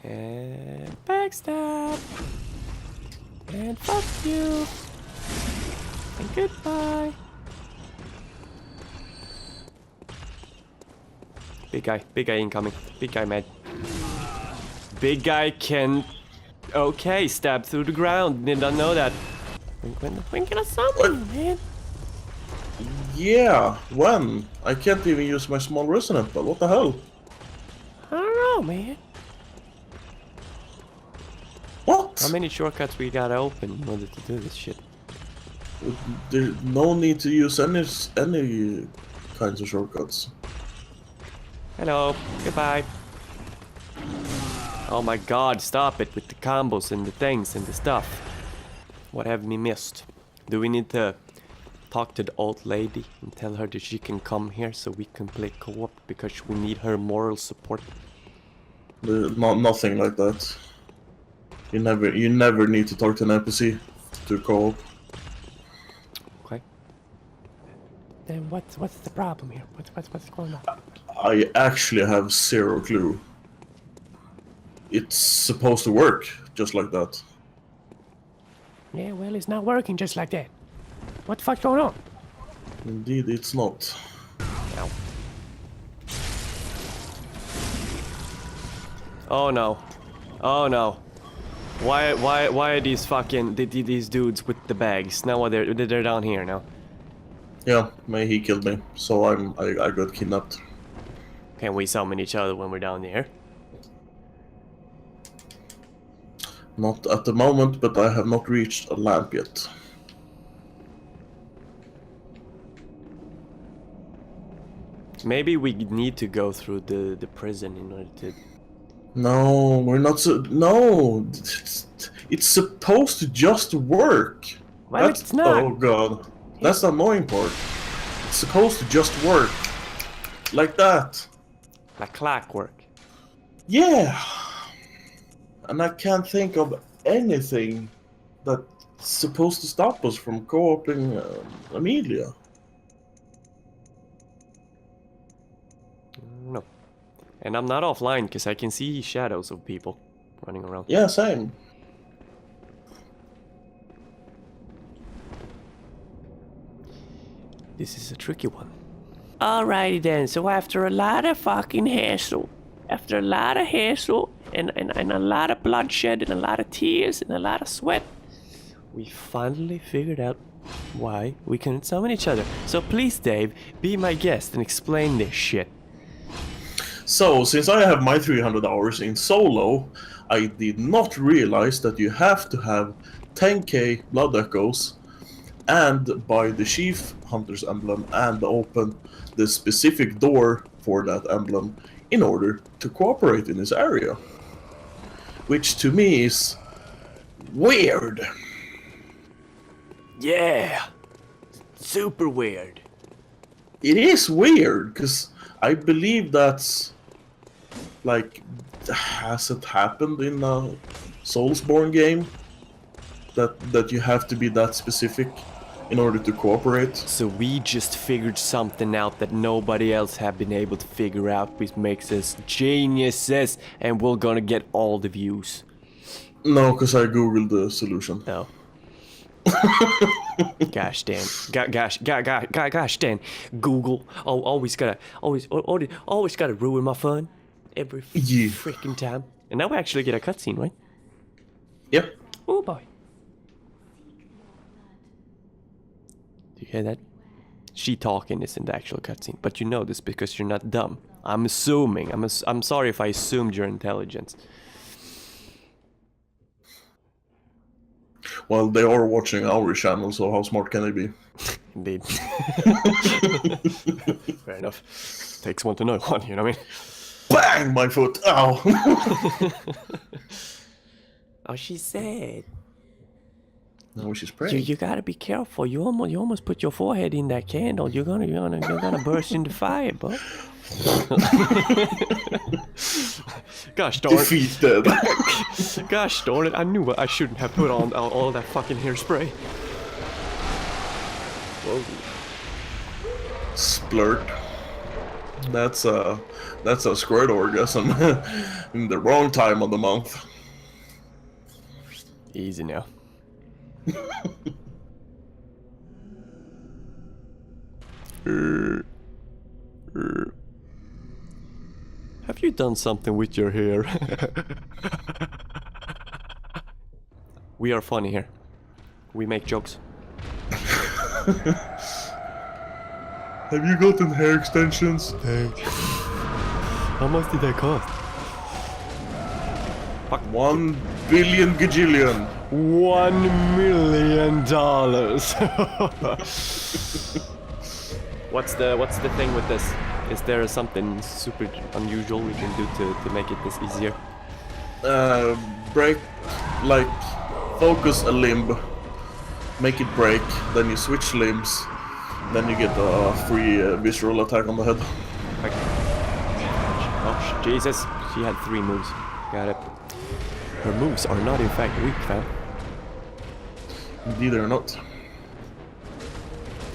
And backstab. And fuck you. And goodbye. Big guy incoming. Big guy mad. Big guy can... Okay, stab through the ground. Did not know that. When can I summon, man? Yeah, when? I can't even use my small resonant, but what the hell? I don't know, man. What? How many shortcuts we gotta open in order to do this shit? There's no need to use any kinds of shortcuts. Hello, goodbye. Oh my god, stop it with the combos and the things and the stuff. What have we missed? Do we need to talk to the old lady and tell her that she can come here so we can play co-op because we need her moral support? Nothing like that. You never need to talk to an NPC to co-op. Okay. Then what's the problem here? What's going on? I actually have zero clue. It's supposed to work just like that. Yeah, well, it's not working just like that. What the fuck's going on? Indeed, it's not. Ow. Oh no. Oh no. Why are these fucking these dudes with the bags? Now they're down here now. Yeah, he killed me, so I got kidnapped. Can we summon each other when we're down there? Not at the moment, but I have not reached a lamp yet. Maybe we need to go through the prison in order to... No, we're not no! It's supposed to just work! Well, it's not! Oh god. That's the annoying part. It's supposed to just work. Like that. Like clockwork. Yeah! And I can't think of anything that's supposed to stop us from co-oping Amelia. No. And I'm not offline because I can see shadows of people running around. Yeah, same. This is a tricky one. Alrighty then, so after a lot of fucking hassle, and a lot of bloodshed and a lot of tears and a lot of sweat, we finally figured out why we couldn't summon each other. So please, Dave, be my guest and explain this shit. So, since I have my 300 hours in solo, I did not realize that you have to have 10k blood echoes and buy the Chief Hunter's emblem and open the specific door for that emblem in order to cooperate in this area. Which to me is weird. Yeah, super weird. It is weird, because I believe that's like, has it happened in a Soulsborne game? That you have to be that specific in order to cooperate? So we just figured something out that nobody else have been able to figure out, which makes us geniuses, and we're gonna get all the views. No, because I googled the solution. No. Gosh, Dan. Gosh, Dan. Google. Oh, always gotta ruin my fun every freaking time. And now we actually get a cutscene, right? Yep. Oh boy. Do you hear that? She talking isn't the actual cutscene, but you know this because you're not dumb. I'm assuming. I'm sorry if I assumed your intelligence. Well, they are watching our channel, so how smart can they be? Indeed. Fair enough. Takes one to know one, you know what I mean? Bang! My foot! Ow! Oh, she said. No, she's praying. You gotta be careful. You almost put your forehead in that candle. You're gonna burst into fire, bro. Gosh darn it. Defeated. Gosh darn it. I knew I shouldn't have put on all that fucking hairspray. Whoa. Splurt. That's a squirt orgasm in the wrong time of the month. Easy now. Have you done something with your hair? We are funny here. We make jokes. Have you gotten hair extensions? How much did that cost? 1 billion gajillion. $1 million. What's the thing with this? Is there something super unusual we can do to make it this easier? Break, like, focus a limb, make it break, then you switch limbs, then you get a free visceral attack on the head. Okay. Oh, Jesus. She had 3 moves. Got it. Her moves are not in fact weak, fam. Indeed, they're not.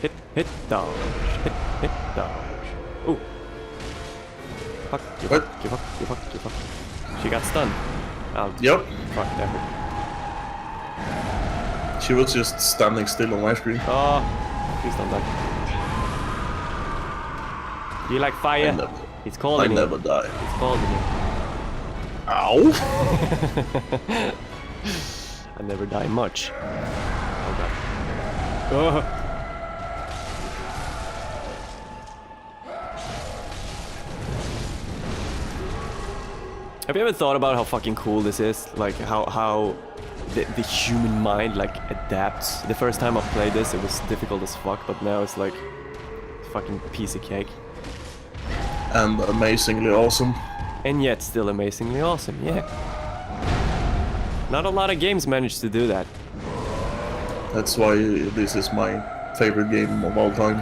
Hit, dodge. Hit, dodge. Ooh. Fuck, you What? fuck, you fuck, you fuck, you fuck. She got stunned. Oh, Yep. fuck, that hurt. She was just standing still on my screen. Oh, please don't die. Do you like fire? It's cold I in here. never die. It's cold in here. Ow! I never die much. Oh god. Oh. Have you ever thought about how fucking cool this is? Like how the human mind like adapts. The first time I played this it was difficult as fuck, but now it's like a fucking piece of cake. And amazingly awesome. And yet still amazingly awesome, yeah. Not a lot of games manage to do that. That's why this is my favorite game of all time.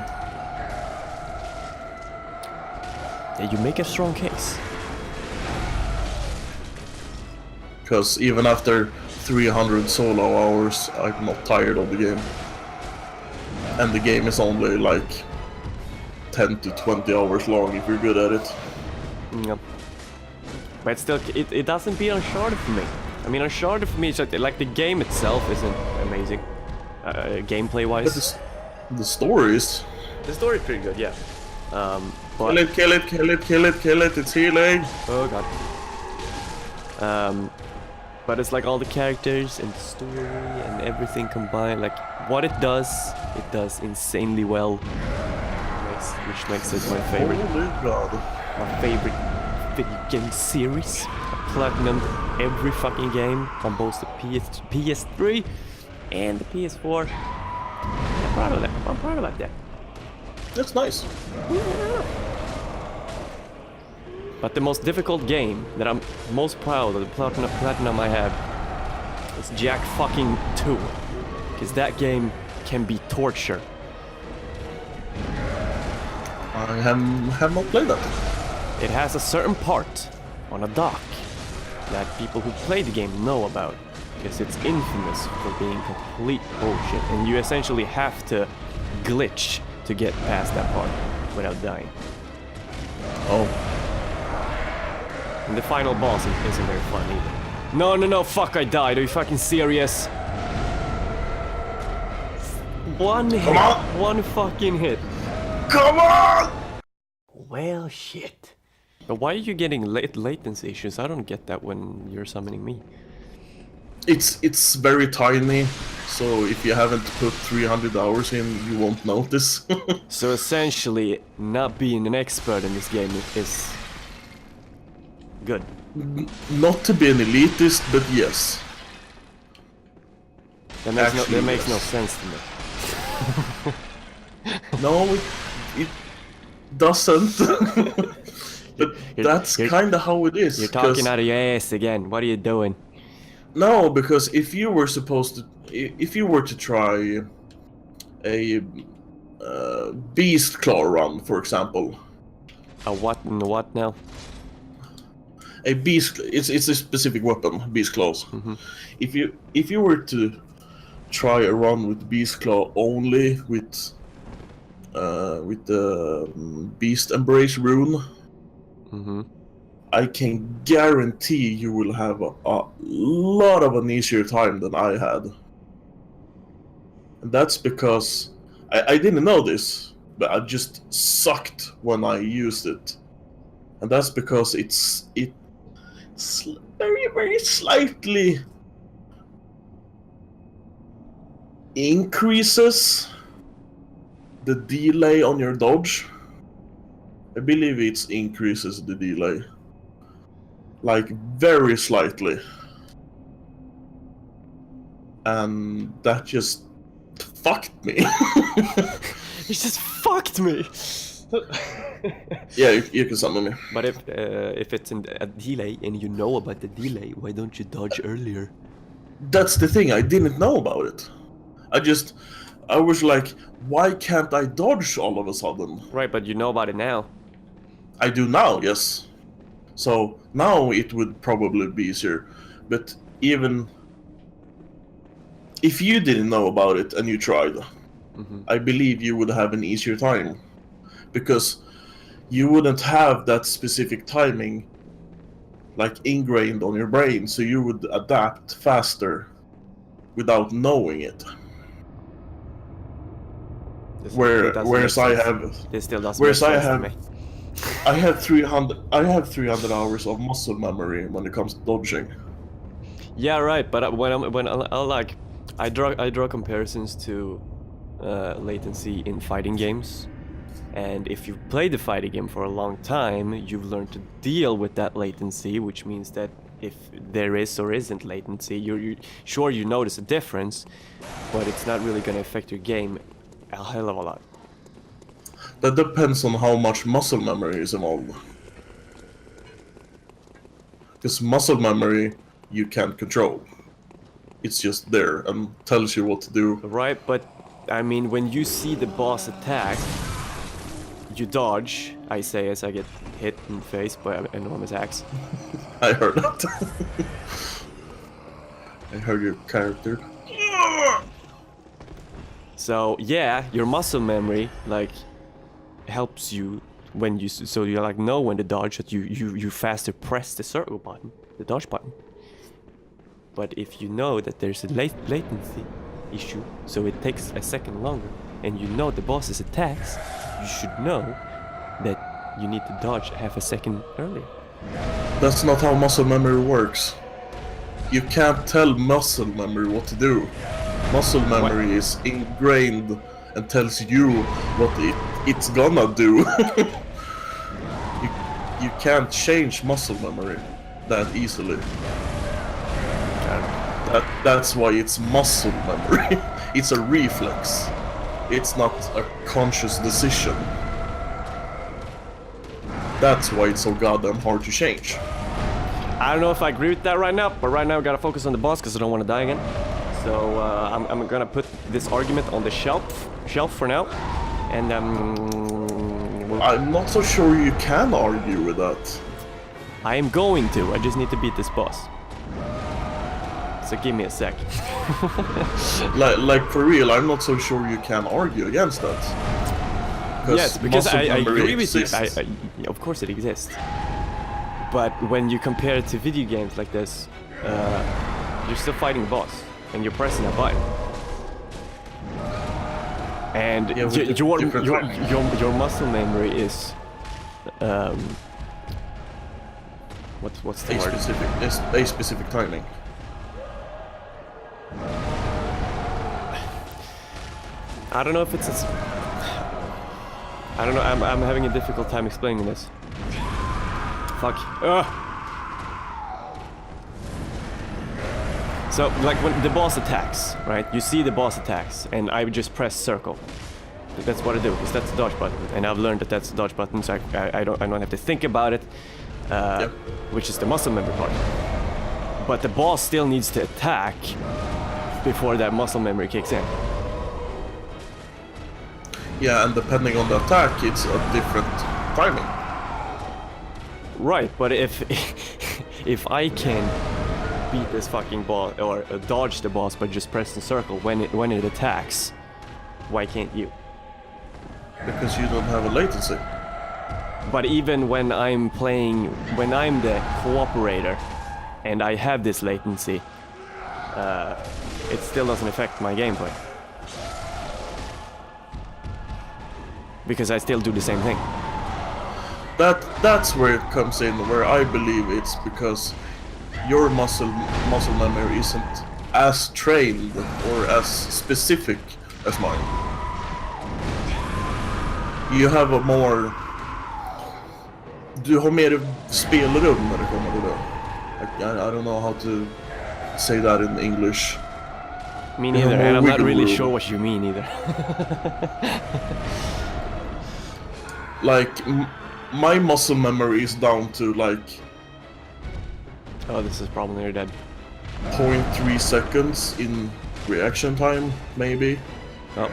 Yeah, you make a strong case. Because even after 300 solo hours, I'm not tired of the game. And the game is only like 10 to 20 hours long if you're good at it. Yep. But still, it doesn't beat Uncharted for me. I mean, Uncharted for me is like the game itself isn't amazing, gameplay-wise. But the stories. The story's pretty good, yeah. But Kill it, kill it, kill it, kill it, kill it, it's healing! oh god. But it's like all the characters and the story and everything combined. Like what it does insanely well. Which makes it my favorite. Holy god. My favorite video game series. I platinumed every fucking game on both the PS3 and the PS4. I'm proud of that. I'm proud about that. That's nice. But the most difficult game that I'm most proud of, the platinum I have, is Jack fucking 2. Because that game can be torture. I have not played that. It has a certain part on a dock that people who play the game know about. Because it's infamous for being complete bullshit. And you essentially have to glitch to get past that part without dying. Oh. And the final boss isn't very fun either. No, fuck, I died. Are you fucking serious? One hit. Come on. One fucking hit. Come on! Well, shit. But why are you getting latency issues? I don't get that when you're summoning me. It's very tiny, so if you haven't put 300 hours in, you won't notice. So essentially, not being an expert in this game is good. Not to be an elitist, but yes. That makes no yes. sense to me. No, it doesn't. But that's kind of how it is. You're talking out of your ass again. What are you doing? No, because if you were to try a beast claw run, for example. A what and what now? A beast, it's a specific weapon, beast claws. Mm-hmm. If you were to try a run with beast claw only with with the Beast Embrace rune, Mm-hmm. I can guarantee you will have a lot of an easier time than I had. And that's because I didn't know this, but I just sucked when I used it. And that's because it's very, very slightly increases the delay on your dodge. I believe it increases the delay. Like, very slightly. And that just fucked me. It just fucked me. Yeah, you can summon me. But if it's in a delay and you know about the delay, why don't you dodge earlier? That's the thing, I didn't know about it. I was like, why can't I dodge all of a sudden? Right, but you know about it now. I do now, yes. So now it would probably be easier. But even if you didn't know about it and you tried, I believe you would have an easier time. Because you wouldn't have that specific timing like ingrained on your brain, so you would adapt faster without knowing it. Whereas I have, This still doesn't whereas make I sense to have, me. I have 300 hours of muscle memory when it comes to dodging. Yeah, right. But I draw comparisons to latency in fighting games, and if you've played the fighting game for a long time, you've learned to deal with that latency, which means that if there is or isn't latency, you notice a difference, but it's not really going to affect your game a hell of a lot. That depends on how much muscle memory is involved. Because muscle memory you can't control. It's just there and tells you what to do. Right, but I mean, when you see the boss attack, you dodge, I say, as I get hit in the face by an enormous axe. I heard that. I heard your character. So yeah, your muscle memory like helps you when you like know when to dodge, that you faster press the circle button, the dodge button. But if you know that there's a latency issue, so it takes a second longer, and you know the boss's attacks, you should know that you need to dodge half a second earlier. That's not how muscle memory works. You can't tell muscle memory what to do. Muscle memory is ingrained and tells you what it's gonna do. you can't change muscle memory that easily. That's why it's muscle memory. It's a reflex. It's not a conscious decision. That's why it's so goddamn hard to change. I don't know if I agree with that right now, but right now I gotta focus on the boss because I don't want to die again. So I'm gonna put this argument on the shelf for now, and I'm not so sure you can argue with that. I am going to. I just need to beat this boss. So give me a sec. like for real, I'm not so sure you can argue against that. Yes, because I agree with you. exists. Of course it exists. But when you compare it to video games like this, you're still fighting a boss, and you're pressing a button. And yeah, your muscle memory is what's the word? A specific timing. I don't know if it's I don't know, I'm having a difficult time explaining this. Fuck. Ugh. So, like when the boss attacks, right? You see the boss attacks, and I would just press circle. That's what I do, because that's the dodge button, and I've learned that that's the dodge button, so I don't have to think about it, Yep. which is the muscle memory part. But the boss still needs to attack before that muscle memory kicks in. Yeah, and depending on the attack, it's a different timing. Right, but if I can beat this fucking boss or dodge the boss by just pressing circle when it attacks, why can't you? Because you don't have a latency. But even when I'm playing, when I'm the cooperator, and I have this latency, it still doesn't affect my gameplay. Because I still do the same thing. That's where it comes in, where I believe it's because your muscle memory isn't as trained or as specific as mine. You have a more... Du har mer spelrum när det kommer till det. I don't know how to say that in English. Me neither, and I'm not really sure what you mean either. Like, my muscle memory is down to like... Oh, this is probably near dead. 0.3 seconds in reaction time, maybe. Oh.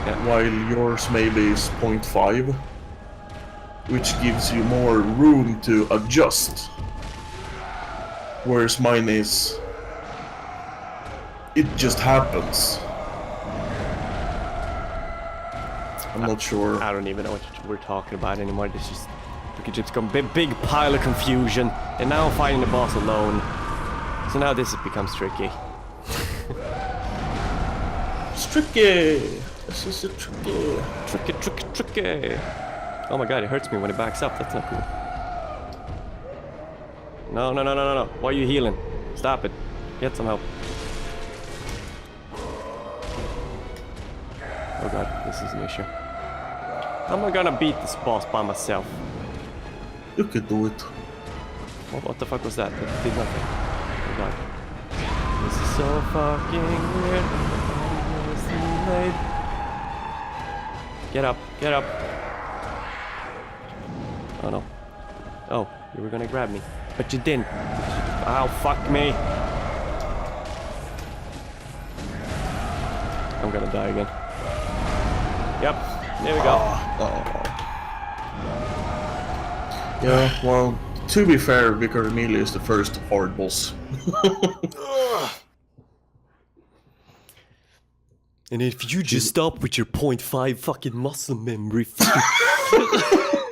Yeah. While yours maybe is 0.5. Which gives you more room to adjust. Whereas mine is... It just happens. I'm not sure. I don't even know what we're talking about anymore. This just... We just got a big pile of confusion. And now I'm fighting the boss alone. So now this becomes tricky. It's tricky! This is a tricky. Tricky. Oh my god, it hurts me when it backs up. That's not cool. No. Why are you healing? Stop it. Get some help. Oh god, this is an issue. How am I gonna beat this boss by myself? You can do it. What the fuck was that? That did nothing. Oh god. This is so fucking weird. Get up. Oh no. Oh, you were gonna grab me. But you didn't. Ow, fuck me. I'm gonna die again. Yep, there we go. Yeah, well, to be fair, Vicar Amelia is the first hard boss. And if you just stop with your 0.5 fucking muscle memory, fucking